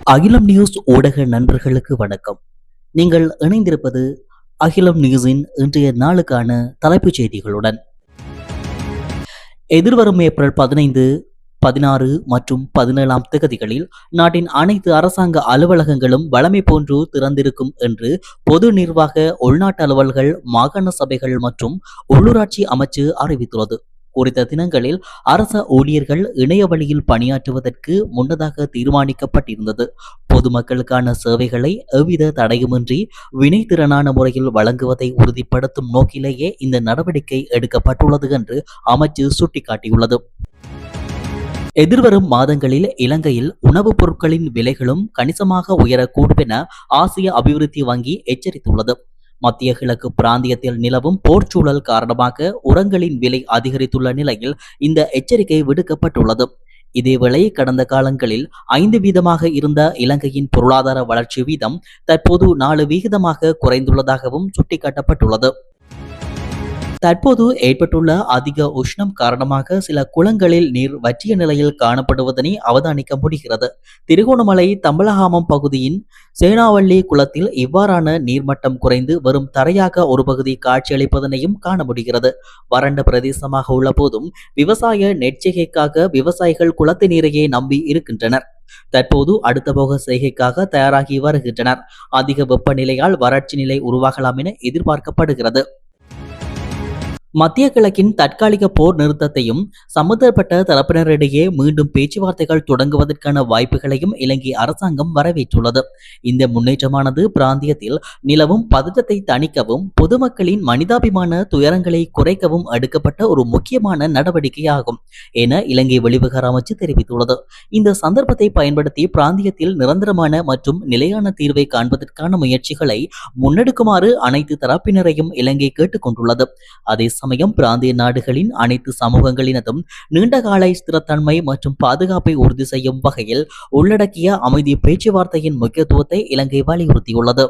அகிலம் நியூஸ் ஊடக நண்பர்களுக்கு வணக்கம். நீங்கள் இணைந்திருப்பது அகிலம் நியூஸின் இன்றைய நாளுக்கான தலைப்புச் செய்திகளுடன். எதிர்வரும் ஏப்ரல் 15, 16 மற்றும் 17ஆம் தேதிகளில் நாட்டின் அனைத்து அரசாங்க அலுவலகங்களும் வழமை போன்று திறந்திருக்கும் என்று பொது நிர்வாக, உள்நாட்டு அலுவல்கள், மாகாண சபைகள் மற்றும் உள்ளூராட்சி அமைச்சு அறிவித்துள்ளது. குறித்த தினங்களில் அரச ஊழியர்கள் இணைய வழியில் பணியாற்றுவதற்கு முன்னதாக தீர்மானிக்கப்பட்டிருந்தது. பொதுமக்களுக்கான சேவைகளை எவ்வித தடையுமின்றி வினைத்திறனான முறையில் வழங்குவதை உறுதிப்படுத்தும் நோக்கிலேயே இந்த நடவடிக்கை எடுக்கப்பட்டுள்ளது என்று அமைச்சு சுட்டிக்காட்டியுள்ளது. எதிர்வரும் மாதங்களில் இலங்கையில் உணவுப் பொருட்களின் விலைகளும் கணிசமாக உயரக்கூடும் என ஆசிய அபிவிருத்தி வங்கி எச்சரித்துள்ளது. மத்திய கிழக்கு பிராந்தியத்தில் நிலவும் போர்ச்சூழல் காரணமாக உரங்களின் விலை அதிகரித்துள்ள நிலையில் இந்த எச்சரிக்கை விடுக்கப்பட்டுள்ளது. இதேவேளை கடந்த காலங்களில் 5% இருந்த இலங்கையின் பொருளாதார வளர்ச்சி வீதம் தற்போது 4% குறைந்துள்ளதாகவும் சுட்டிக்காட்டப்பட்டுள்ளது. தற்போது ஏற்பட்டுள்ள அதிக உஷ்ணம் காரணமாக சில குளங்களில் நீர் வற்றிய நிலையில் காணப்படுவதனை அவதானிக்க முடிகிறது. திருகோணமலை தம்பலகாமம் பகுதியின் சேனாவள்ளி குளத்தில் இவ்வாறான நீர்மட்டம் குறைந்து வரும் தரையாக ஒரு பகுதி காட்சியளிப்பதனையும் காண முடிகிறது. வறண்ட பிரதேசமாக உள்ள போதும் விவசாய நெற்செய்கைக்காக விவசாயிகள் குளத்து நீரையே நம்பி இருக்கின்றனர். தற்போது அடுத்த போக செய்கைக்காக தயாராகி வருகின்றனர். அதிக வெப்பநிலையால் வறட்சி நிலை உருவாகலாம் என எதிர்பார்க்கப்படுகிறது. மத்திய கிழக்கின் தற்காலிக போர் நிறுத்தத்தையும் சம்பந்தப்பட்ட தரப்பினரிடையே மீண்டும் பேச்சுவார்த்தைகள் தொடங்குவதற்கான வாய்ப்புகளையும் இலங்கை அரசாங்கம் வரவேற்றுள்ளது. இந்த முன்னேற்றமானது பிராந்தியத்தில் நிலவும் பதற்றத்தை தணிக்கவும் பொதுமக்களின் மனிதாபிமான துயரங்களை குறைக்கவும் எடுக்கப்பட்ட ஒரு முக்கியமான நடவடிக்கையாகும் என இலங்கை வெளிவிவகார அமைச்சு தெரிவித்துள்ளது. இந்த சந்தர்ப்பத்தை பயன்படுத்தி பிராந்தியத்தில் நிரந்தரமான மற்றும் நிலையான தீர்வை காண்பதற்கான முயற்சிகளை முன்னெடுக்குமாறு அனைத்து தரப்பினரையும் இலங்கை கேட்டுக்கொண்டுள்ளது. அதே சமயம் பிராந்திய நாடுகளின் அனைத்து சமூகங்களினதும் நீண்டகால ஸ்திரத்தன்மை மற்றும் பாதுகாப்பை உறுதி செய்யும் வகையில் உள்ளடக்கிய அமைதி பேச்சுவார்த்தையின் முக்கியத்துவத்தை இலங்கை வலியுறுத்தியுள்ளது.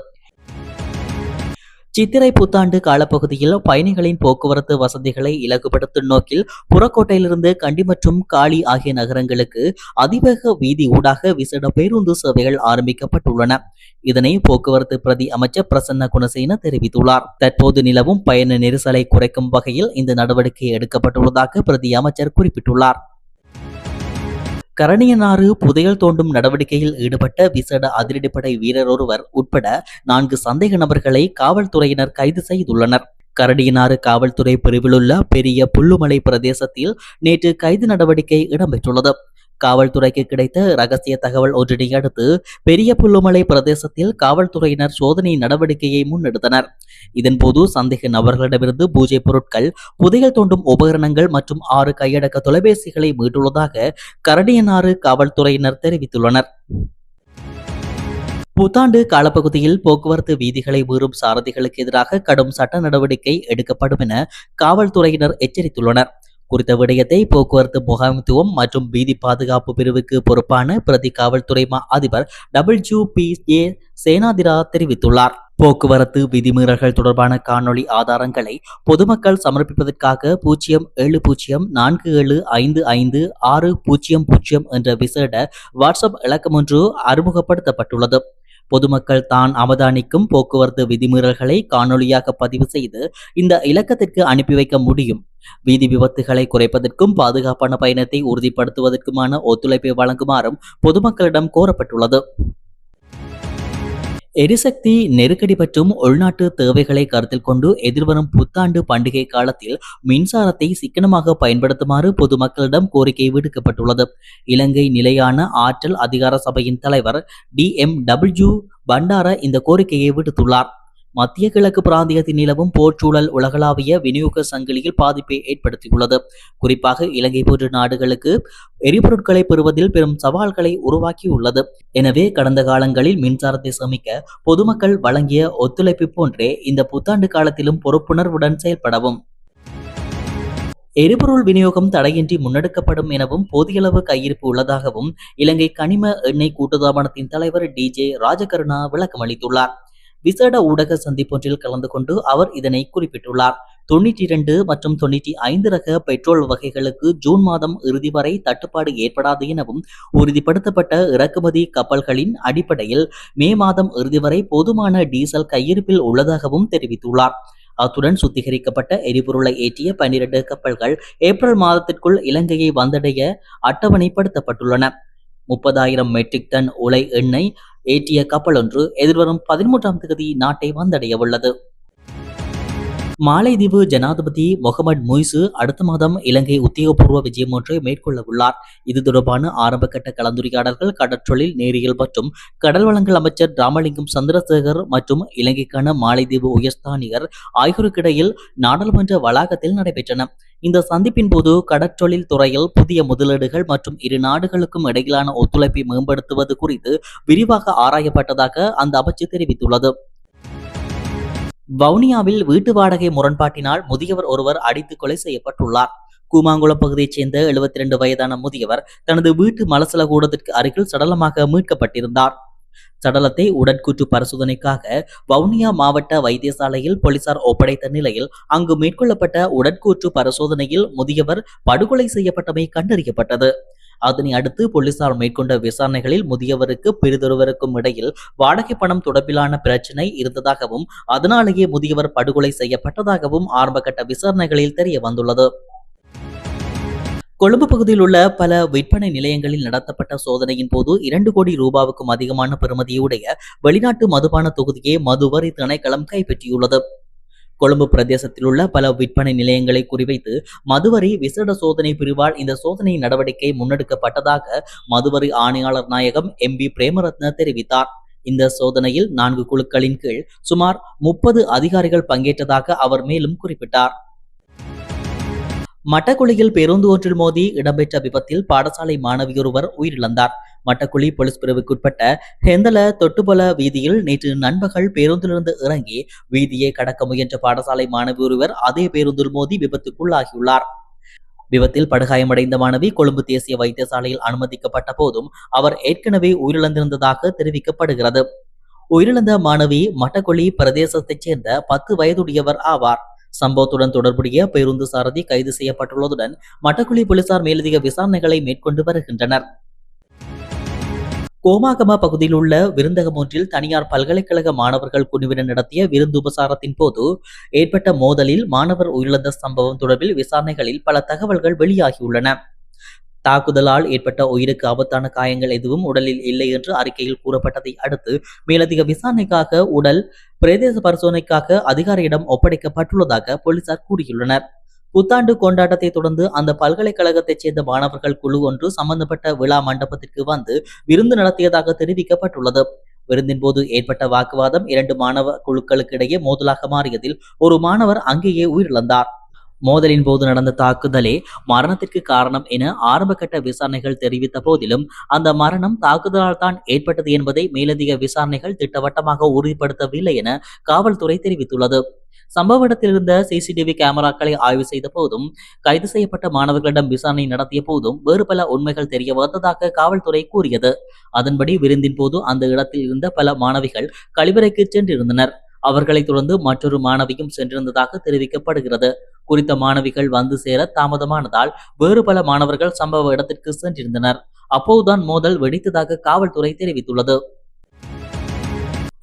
சித்திரை புத்தாண்டு காலப்பகுதியில் பயணிகளின் போக்குவரத்து வசதிகளை இலகுபடுத்தும் நோக்கில் புறக்கோட்டையிலிருந்து கண்டி மற்றும் காலி ஆகிய நகரங்களுக்கு அதிவேக வீதி ஊடாக விசேட பேருந்து சேவைகள் ஆரம்பிக்கப்பட்டுள்ளன. இதனை போக்குவரத்து பிரதி அமைச்சர் பிரசன்ன குணசேன தெரிவித்துள்ளார். தற்போது நிலவும் பயண நெரிசலை குறைக்கும் வகையில் இந்த நடவடிக்கை எடுக்கப்பட்டுள்ளதாக பிரதி அமைச்சர் குறிப்பிட்டுள்ளார். கரணியனாறு புதையல் தோண்டும் நடவடிக்கையில் ஈடுபட்ட விசேட அதிரடிப்படை வீரர் ஒருவர் உட்பட 4 சந்தேக நபர்களை காவல்துறையினர் கைது செய்துள்ளனர். கரடியனாறு காவல்துறை பிரிவிலுள்ள பெரிய புல்லுமலை பிரதேசத்தில் நேற்று கைது நடவடிக்கை இடம்பெற்றுள்ளது. காவல்துறைக்கு கிடைத்த ரகசிய தகவல் ஒன்றினை அடுத்து பெரிய புல்லுமலை பிரதேசத்தில் காவல்துறையினர் சோதனை நடவடிக்கையை முன்னெடுத்தனர். இதன்போது சந்தேக நபர்களிடமிருந்து பூஜை பொருட்கள், புதையல் தோண்டும் உபகரணங்கள் மற்றும் 6 கையடக்க தொலைபேசிகளை மீட்டுள்ளதாக கரடியனாறு காவல்துறையினர் தெரிவித்துள்ளனர். புத்தாண்டு காலப்பகுதியில் போக்குவரத்து வீதிகளை மீறும் சாரதிகளுக்கு எதிராக கடும் சட்ட நடவடிக்கை எடுக்கப்படும் என காவல்துறையினர் எச்சரித்துள்ளனர். குறித்த விடயத்தை போக்குவரத்து முகாமைத்துவம் மற்றும் வீதி பாதுகாப்பு பிரிவுக்கு பொறுப்பான பிரதி காவல்துறை அதிபர் WPA சேனாதிரா தெரிவித்துள்ளார். போக்குவரத்து விதிமீறல்கள் தொடர்பான காணொளி ஆதாரங்களை பொதுமக்கள் சமர்ப்பிப்பதற்காக 0704755600 என்ற விசேட வாட்ஸ்அப் இலக்கம் ஒன்று அறிமுகப்படுத்தப்பட்டுள்ளது. பொதுமக்கள் தான் அவதானிக்கும் போக்குவரத்து விதிமீறல்களை காணொலியாக பதிவு செய்து இந்த இலக்கத்திற்கு அனுப்பி வைக்க முடியும். வீதி விபத்துகளை குறைப்பதற்கும் பாதுகாப்பான பயணத்தை உறுதிப்படுத்துவதற்குமான ஒத்துழைப்பை வழங்குமாறும் பொதுமக்களிடம் கோரப்பட்டுள்ளது. எரிசக்தி நெருக்கடி மற்றும் உள்நாட்டு தேவைகளை கருத்தில் கொண்டு எதிர்வரும் புத்தாண்டு பண்டிகை காலத்தில் மின்சாரத்தை சிக்கனமாக பயன்படுத்துமாறு பொதுமக்களிடம் கோரிக்கை விடுக்கப்பட்டுள்ளது. இலங்கை நிலையான ஆற்றல் அதிகார சபையின் தலைவர் DMW பண்டார இந்த கோரிக்கையை விடுத்துள்ளார். மத்திய கிழக்கு பிராந்தியத்தில் நிலவும் போர்ச்சூழல் உலகளாவிய விநியோக சங்கிலியில் பாதிப்பை ஏற்படுத்தியுள்ளது. குறிப்பாக இலங்கை போன்ற நாடுகளுக்கு எரிபொருட்களை பெறுவதில் பெரும் சவால்களை உருவாக்கியுள்ளது. எனவே கடந்த காலங்களில் மின்சாரத்தை சேமிக்க பொதுமக்கள் வழங்கிய ஒத்துழைப்பு போன்றே இந்த புத்தாண்டு காலத்திலும் பொறுப்புணர்வுடன் செயல்படவும், எரிபொருள் விநியோகம் தடையின்றி முன்னெடுக்கப்படும் எனவும் போதியளவு கையிருப்பு உள்ளதாகவும் இலங்கை கனிம எண்ணெய் கூட்டுத்தாபனத்தின் தலைவர் DJ ராஜகருணா விளக்கமளித்துள்ளார். விசேட ஊடக சந்திப்பொன்றில் கலந்து கொண்டு அவர் இதனை குறிப்பிட்டுள்ளார். 92 மற்றும் 95 ரக பெட்ரோல் வகைகளுக்கு ஜூன் மாதம் இறுதி வரை தட்டுப்பாடு ஏற்படாது எனவும் உறுதிப்படுத்தப்பட்ட இறக்குமதி கப்பல்களின் அடிப்படையில் மே மாதம் இறுதி வரை போதுமான டீசல் கையிருப்பில் உள்ளதாகவும் தெரிவித்துள்ளார். அத்துடன் சுத்திகரிக்கப்பட்ட எரிபொருளை ஏற்றிய 12 கப்பல்கள் ஏப்ரல் மாதத்திற்குள் இலங்கையை வந்தடைய அட்டவணைப்படுத்தப்பட்டுள்ளன. 30,000 மெட்ரிக் டன் உலை எண்ணெய் ஏற்றிய கப்பல் ஒன்று எதிர்வரும் 13ஆம் தேதி நாட்டை வந்தடைய உள்ளது. மாலைதீவு ஜனாதிபதி முகமது முய்சு அடுத்த மாதம் இலங்கை உத்தியோகபூர்வ விஜயம் ஒன்றை மேற்கொள்ள உள்ளார். இது தொடர்பான ஆரம்பகட்ட கலந்துரையாடல்கள் கடற்றொழில், நேரியல் மற்றும் கடல் வளங்கள் அமைச்சர் ராமலிங்கம் சந்திரசேகர் மற்றும் இலங்கைக்கான மாலைதீவு உயர்ஸ்தானிகர் ஆகியோருக்கிடையில் நாடாளுமன்ற வளாகத்தில் நடைபெற்றன. இந்த சந்திப்பின் போது கடற்றொழில் துறையில் புதிய முதலீடுகள் மற்றும் இரு நாடுகளுக்கும் இடையிலான ஒத்துழைப்பை மேம்படுத்துவது குறித்து விரிவாக ஆராயப்பட்டதாக அந்த அமைச்சு தெரிவித்துள்ளது. வவுனியாவில் வீட்டு வாடகை முரண்பாட்டினால் முதியவர் ஒருவர் அடித்து கொலை செய்யப்பட்டுள்ளார். கூமாங்குளம் பகுதியைச் சேர்ந்த 72 வயதான முதியவர் தனது வீட்டு மலசல கூடத்திற்கு அருகில் சடலமாக மீட்கப்பட்டிருந்தார். சடலத்தை உடற்கூற்று பரிசோதனைக்காக வவுனியா மாவட்ட வைத்தியசாலையில் போலீசார் ஒப்படைத்த நிலையில் அங்கு மேற்கொள்ளப்பட்ட உடற்கூற்று பரிசோதனையில் முதியவர் படுகொலை செய்யப்பட்டமை கண்டறியப்பட்டது. அதனை அடுத்து போலீசார் மேற்கொண்ட விசாரணைகளில் முதியவருக்கு பிறிதொருவருக்கும் இடையில் வாடகை பணம் தொடர்பிலான பிரச்சினை இருந்ததாகவும் அதனாலேயே முதியவர் படுகொலை செய்யப்பட்டதாகவும் ஆரம்பகட்ட விசாரணைகளில் தெரிய வந்துள்ளது. கொழும்பு பகுதியில் உள்ள பல விற்பனை நிலையங்களில் நடத்தப்பட்ட சோதனையின் போது 2 கோடி ரூபாவுக்கும் அதிகமான பெறுமதியுடைய வெளிநாட்டு மதுபான தொகுதியை மதுவரி திணைக்களம் கைப்பற்றியுள்ளது. கொழும்பு பிரதேசத்தில் உள்ள பல விற்பனை நிலையங்களை குறிவைத்து மதுவரி விசேட சோதனை பிரிவால் இந்த சோதனை நடவடிக்கை முன்னெடுக்கப்பட்டதாக மதுவரி ஆணையாளர் நாயகம் MP பிரேமரத்ன தெரிவித்தார். இந்த சோதனையில் 4 குழுக்களின் கீழ் சுமார் 30 அதிகாரிகள் பங்கேற்றதாக அவர் மேலும் குறிப்பிட்டார். மட்டக்குழியில் பேருந்து ஒன்றில் மோதி இடம்பெற்ற விபத்தில் பாடசாலை மாணவியொருவர் உயிரிழந்தார். மட்டக்குழி போலீஸ் பிரிவுக்குட்பட்ட ஹெந்தல தொட்டுபொல வீதியில் நேற்று நண்பகல் பேருந்திலிருந்து இறங்கி வீதியை கடக்க முயன்ற பாடசாலை மாணவி ஒருவர் அதே பேருந்தில் மோதி விபத்துக்குள்ளாகியுள்ளார். விபத்தில் படுகாயமடைந்த மாணவி கொழும்பு தேசிய வைத்தியசாலையில் அனுமதிக்கப்பட்ட போதும் அவர் ஏற்கனவே உயிரிழந்திருந்ததாக தெரிவிக்கப்படுகிறது. உயிரிழந்த மாணவி மட்டக்குழி பிரதேசத்தைச் சேர்ந்த 10 வயதுடையவர் ஆவார். சம்பவத்துடன் தொடர்புடைய பேருந்து சாரதி கைது செய்யப்பட்டுள்ளதுடன் மட்டக்குழி போலீசார் மேலதிக விசாரணைகளை மேற்கொண்டு வருகின்றனர். கோமாகம பகுதியில் உள்ள விருந்தகம் ஒன்றில் தனியார் பல்கலைக்கழக மாணவர்கள் குழுவினர் நடத்திய விருந்து உபசாரத்தின் போது ஏற்பட்ட மோதலில் மாணவர் உயிரிழந்த சம்பவம் தொடர்பில் விசாரணைகளில் பல தகவல்கள் வெளியாகியுள்ளன. தாக்குதலால் ஏற்பட்ட உயிருக்கு ஆபத்தான காயங்கள் எதுவும் உடலில் இல்லை என்று அறிக்கையில் கூறப்பட்டதை அடுத்து மேலதிக விசாரணைக்காக உடல் பிரேத பரிசோதனைக்காக அதிகாரியிடம் ஒப்படைக்கப்பட்டுள்ளதாக போலீசார் கூறியுள்ளனர். புத்தாண்டு கொண்டாட்டத்தை தொடர்ந்து அந்த பல்கலைக்கழகத்தைச் சேர்ந்த மாணவர்கள் குழு ஒன்று சம்பந்தப்பட்ட விழா மண்டபத்திற்கு வந்து விருந்து நடத்தியதாக தெரிவிக்கப்பட்டுள்ளது. விருந்தின் போது ஏற்பட்ட வாக்குவாதம் 2 மாணவ குழுக்களுக்கு இடையே மோதலாக மாறியதில் ஒரு மாணவர் அங்கேயே உயிரிழந்தார். மோதலின் போது நடந்த தாக்குதலே மரணத்திற்கு காரணம் என ஆரம்பகட்ட விசாரணைகள் தெரிவித்த போதிலும் அந்த மரணம் தாக்குதலால் தான் ஏற்பட்டது என்பதை மேலதிக விசாரணைகள் திட்டவட்டமாக உறுதிப்படுத்தவில்லை என காவல்துறை தெரிவித்துள்ளது. சம்பவ இடத்தில் இருந்த CCTV கேமராக்களை ஆய்வு செய்த போதும் கைது செய்யப்பட்ட மாணவர்களிடம் விசாரணை நடத்திய போதும் வேறு பல உண்மைகள் தெரிய வந்ததாக காவல்துறை கூறியது. அதன்படி விருந்தின் போது அந்த இடத்தில் இருந்த பல மாணவிகள் கழிவறைக்கு சென்றிருந்தனர். அவர்களை தொடர்ந்து மற்றொரு மாணவியும் சென்றிருந்ததாக தெரிவிக்கப்படுகிறது. குறித்த மாணவிகள் வந்து சேர தாமதமானதால் வேறு பல மாணவர்கள் சம்பவ இடத்திற்கு சென்றிருந்தனர். அப்போதுதான் மோதல் வெடித்ததாக காவல்துறை தெரிவித்துள்ளது.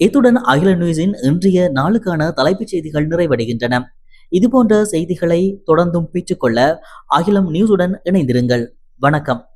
இத்துடன் அகில நியூஸின் இன்றைய நாளுக்கான தலைப்புச் செய்திகள் நிறைவடைகின்றன. இதுபோன்ற செய்திகளை தொடர்ந்தும் பெற்றுக்கொள்ள அகிலம் நியூஸுடன் இணைந்திருங்கள். வணக்கம்.